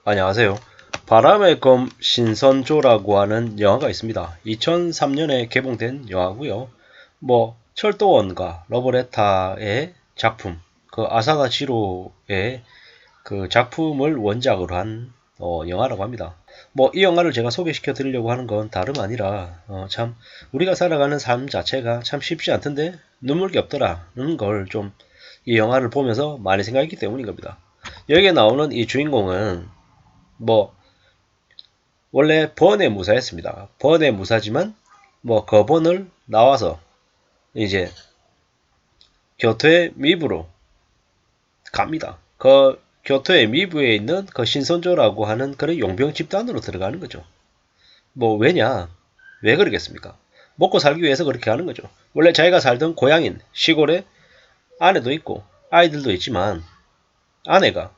안녕하세요. 바람의 검 신선조라고 하는 영화가 있습니다. 2003년에 개봉된 영화고요. 철도원과 러브레타의 작품, 그 아사다 지로의 그 작품을 원작으로 한 영화라고 합니다. 이 영화를 제가 소개시켜 드리려고 하는 건 다름 아니라 참 우리가 살아가는 삶 자체가 참 쉽지 않던데 눈물겹더라는 걸 좀 이 영화를 보면서 많이 생각했기 때문인 겁니다. 여기에 나오는 이 주인공은 뭐 원래 번외 무사였습니다. 번외 무사지만 그 번을 나와서 이제 교토의 미부로 갑니다. 그 교토의 미부에 있는 그 신선조라고 하는 그런 용병 집단으로 들어가는 거죠. 왜냐? 왜 그러겠습니까? 먹고 살기 위해서 그렇게 하는 거죠. 원래 자기가 살던 고향인 시골에 아내도 있고 아이들도 있지만 아내가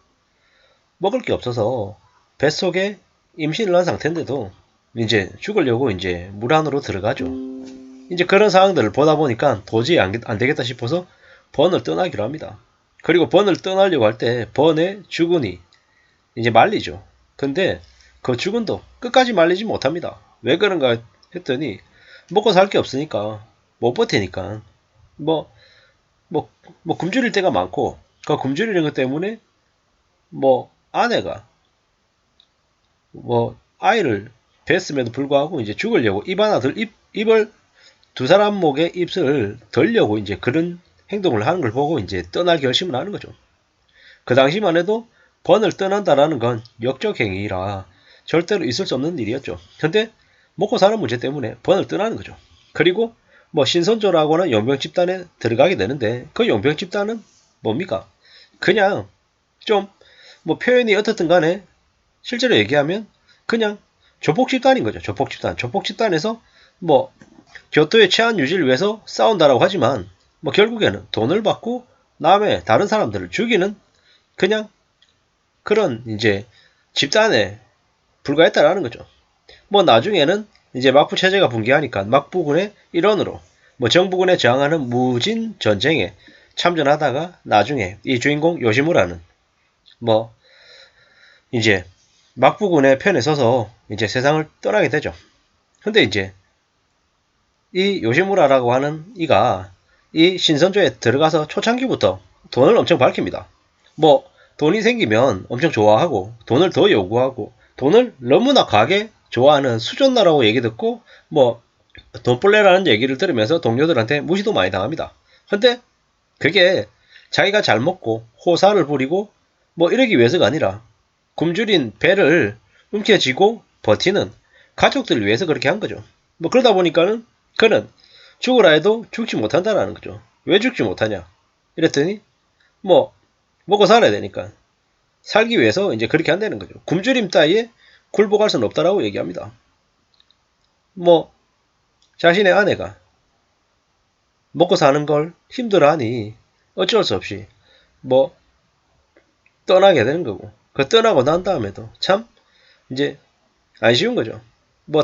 먹을 게 없어서 뱃속에 임신을 한 상태인데도 이제 죽으려고 이제 물 안으로 들어가죠. 이제 그런 상황들을 보다 보니까 도저히 안 되겠다 싶어서 번을 떠나기로 합니다. 그리고 번을 떠나려고 할 때 번의 주군이 이제 말리죠. 근데 그 주군도 끝까지 말리지 못합니다. 왜 그런가 했더니 먹고 살 게 없으니까 못 버티니까 뭐, 굶주릴 때가 많고 그 굶주리는 것 때문에 아내가 아이를 뱄음에도 불구하고 이제 죽으려고 입을 두 사람 목에 입을 덜려고 이제 그런 행동을 하는 걸 보고 이제 떠날 결심을 하는 거죠. 그 당시만 해도 번을 떠난다라는 건 역적 행위라 절대로 있을 수 없는 일이었죠. 근데 먹고 사는 문제 때문에 번을 떠나는 거죠. 그리고 신선조라고 하는 용병 집단에 들어가게 되는데 그 용병 집단은 뭡니까? 그냥 좀 표현이 어떻든 간에 실제로 얘기하면 그냥 조폭 집단인 거죠. 조폭 집단. 조폭 집단에서 교토의 치안 유지를 위해서 싸운다라고 하지만 결국에는 돈을 받고 남의 다른 사람들을 죽이는 그냥 그런 이제 집단에 불과했다라는 거죠. 나중에는 이제 막부 체제가 붕괴하니까 막부군의 일원으로 정부군에 저항하는 무진 전쟁에 참전하다가 나중에 이 주인공 요시무라는 이제 막부군의 편에 서서 이제 세상을 떠나게 되죠. 근데 이제 이 요시무라라고 하는 이가 이 신선조에 들어가서 초창기부터 돈을 엄청 밝힙니다. 돈이 생기면 엄청 좋아하고 돈을 더 요구하고 돈을 너무나 과하게 좋아하는 수존나라고 얘기 듣고 돈벌레라는 얘기를 들으면서 동료들한테 무시도 많이 당합니다. 근데 그게 자기가 잘 먹고 호사를 부리고 이러기 위해서가 아니라 굶주린 배를 움켜쥐고 버티는 가족들을 위해서 그렇게 한 거죠. 그러다 보니까는 그는 죽으라 해도 죽지 못한다라는 거죠. 왜 죽지 못하냐? 이랬더니 먹고 살아야 되니까 살기 위해서 이제 그렇게 한다는 거죠. 굶주림 따위에 굴복할 수는 없다라고 얘기합니다. 자신의 아내가 먹고 사는 걸 힘들어하니 어쩔 수 없이 떠나게 되는 거고 그 떠나고 난 다음에도 참 이제 안 쉬운 거죠.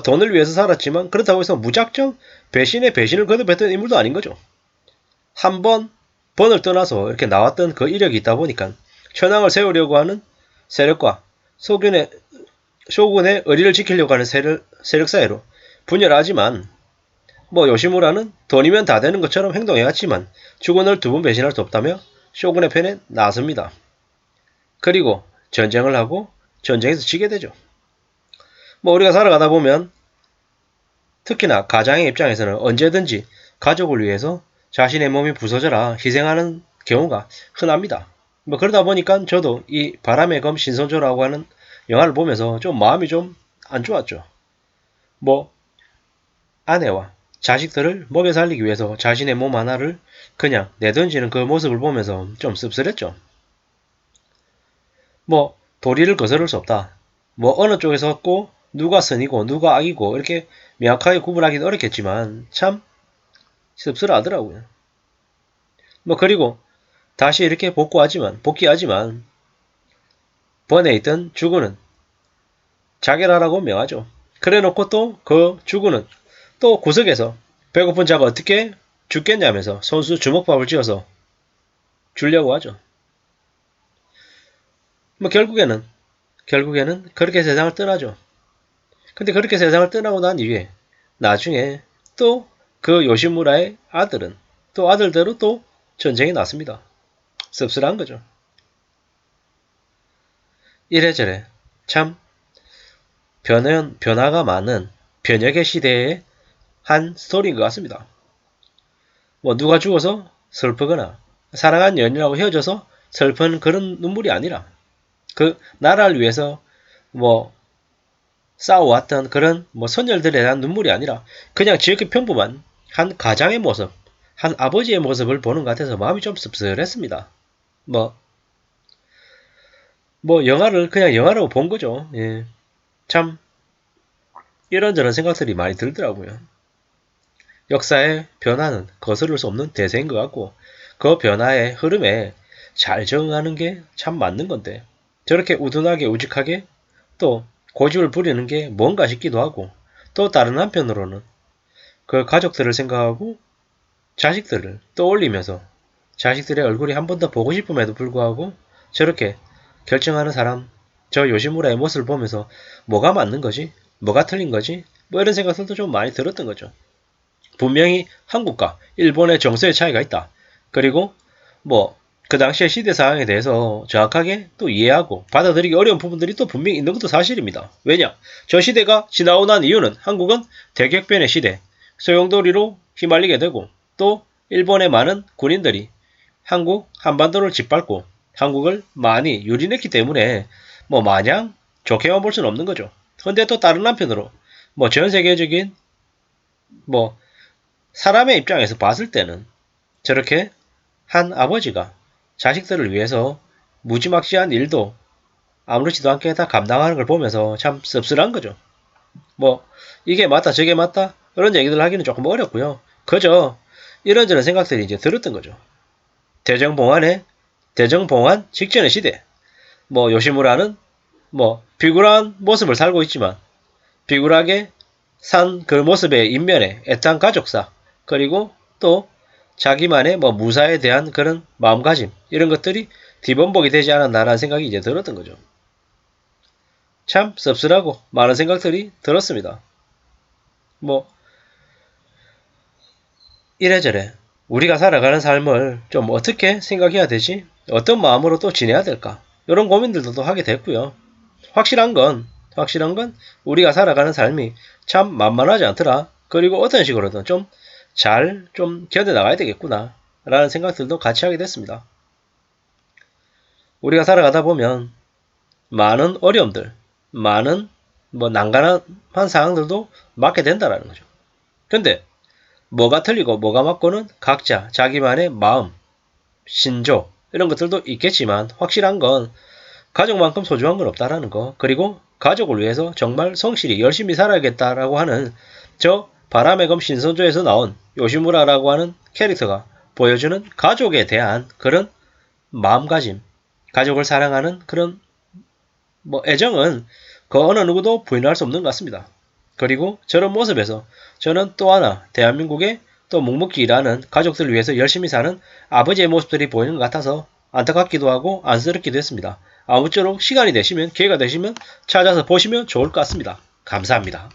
돈을 위해서 살았지만 그렇다고 해서 무작정 배신에 배신을 거듭했던 인물도 아닌 거죠. 한번 번을 떠나서 이렇게 나왔던 그 이력이 있다 보니까 천황을 세우려고 하는 세력과 쇼군의 의리를 지키려고 하는 세력 사이로 분열하지만 요시무라는 돈이면 다 되는 것처럼 행동해왔지만 주군을 두 번 배신할 수 없다며 쇼군의 편에 나섭니다. 그리고 전쟁을 하고 전쟁에서 지게 되죠. 우리가 살아가다 보면 특히나 가장의 입장에서는 언제든지 가족을 위해서 자신의 몸이 부서져라 희생하는 경우가 흔합니다. 그러다 보니까 저도 이 바람의 검 신선조라고 하는 영화를 보면서 좀 마음이 좀 안 좋았죠. 아내와 자식들을 먹여 살리기 위해서 자신의 몸 하나를 그냥 내던지는 그 모습을 보면서 좀 씁쓸했죠. 도리를 거스를 수 없다. 어느 쪽에 섰고 누가 선이고 누가 악이고 이렇게 명확하게 구분하기는 어렵겠지만 참 씁쓸하더라고요. 그리고 다시 이렇게 복귀하지만 번에 있던 주군은 자결하라고 명하죠. 그래 놓고 또 그 주군은 또 구석에서 배고픈 자가 어떻게 죽겠냐면서 손수 주먹밥을 쥐어서 주려고 하죠. 결국에는 결국에는 그렇게 세상을 떠나죠. 근데 그렇게 세상을 떠나고 난 이후에 나중에 또 그 요시무라의 아들은 또 아들대로 또 전쟁이 났습니다. 씁쓸한 거죠. 이래저래 참 변화가 많은 변혁의 시대의 한 스토리인 것 같습니다. 뭐 누가 죽어서 슬프거나 사랑한 연인하고 헤어져서 슬픈 그런 눈물이 아니라 그 나라를 위해서 뭐 싸워왔던 그런 뭐 선열들에 대한 눈물이 아니라 그냥 지극히 평범한 한 가장의 모습, 한 아버지의 모습을 보는 것 같아서 마음이 좀 씁쓸했습니다. 영화를 그냥 영화라고 본 거죠. 예. 참 이런저런 생각들이 많이 들더라고요. 역사의 변화는 거스를 수 없는 대세인 것 같고 그 변화의 흐름에 잘 적응하는 게 참 맞는 건데 저렇게 우둔하게 우직하게 또 고집을 부리는 게 뭔가 싶기도 하고 또 다른 한편으로는 그 가족들을 생각하고 자식들을 떠올리면서 자식들의 얼굴이 한 번 더 보고 싶음에도 불구하고 저렇게 결정하는 사람 저 요시무라의 모습을 보면서 뭐가 맞는 거지? 뭐가 틀린 거지? 뭐 이런 생각들도 좀 많이 들었던 거죠. 분명히 한국과 일본의 정서의 차이가 있다. 그리고 그 당시의 시대 상황에 대해서 정확하게 또 이해하고 받아들이기 어려운 부분들이 또 분명히 있는 것도 사실입니다. 왜냐? 저 시대가 지나고 난 이유는 한국은 대격변의 시대, 소용돌이로 휘말리게 되고 또 일본의 많은 군인들이 한국 한반도를 짓밟고 한국을 많이 유린했기 때문에 마냥 좋게만 볼 수는 없는 거죠. 근데 또 다른 한편으로 전 세계적인 사람의 입장에서 봤을 때는 저렇게 한 아버지가 자식들을 위해서 무지막지한 일도 아무렇지도 않게 다 감당하는 걸 보면서 참 씁쓸한 거죠. 이게 맞다 저게 맞다 이런 얘기들 하기는 조금 어렵고요. 그저 이런저런 생각들이 이제 들었던 거죠. 대정봉환 직전의 시대 요시무라는 비굴한 모습을 살고 있지만 비굴하게 산 그 모습의 인면에 애틋한 가족사 그리고 또 자기만의 무사에 대한 그런 마음가짐 이런 것들이 뒤범벅이 되지 않았나라는 생각이 이제 들었던 거죠. 참 씁쓸하고 많은 생각들이 들었습니다. 이래저래 우리가 살아가는 삶을 좀 어떻게 생각해야 되지? 어떤 마음으로 또 지내야 될까? 이런 고민들도 또 하게 됐고요. 확실한 건 우리가 살아가는 삶이 참 만만하지 않더라. 그리고 어떤 식으로든 좀 잘 견뎌나가야 되겠구나 라는 생각들도 같이 하게 됐습니다. 우리가 살아가다 보면 많은 어려움들, 많은 난감한 상황들도 맞게 된다라는 거죠. 근데 뭐가 틀리고 뭐가 맞고는 각자 자기만의 마음, 신조 이런 것들도 있겠지만 확실한 건 가족만큼 소중한 건 없다라는 거 그리고 가족을 위해서 정말 성실히 열심히 살아야겠다라고 하는 저 바람의 검 신선조에서 나온 요시무라라고 하는 캐릭터가 보여주는 가족에 대한 그런 마음가짐 가족을 사랑하는 그런 애정은 그 어느 누구도 부인할 수 없는 것 같습니다. 그리고 저런 모습에서 저는 또 하나 대한민국의 또 묵묵히 일하는 가족들을 위해서 열심히 사는 아버지의 모습들이 보이는 것 같아서 안타깝기도 하고 안쓰럽기도 했습니다. 아무쪼록 시간이 되시면 기회가 되시면 찾아서 보시면 좋을 것 같습니다. 감사합니다.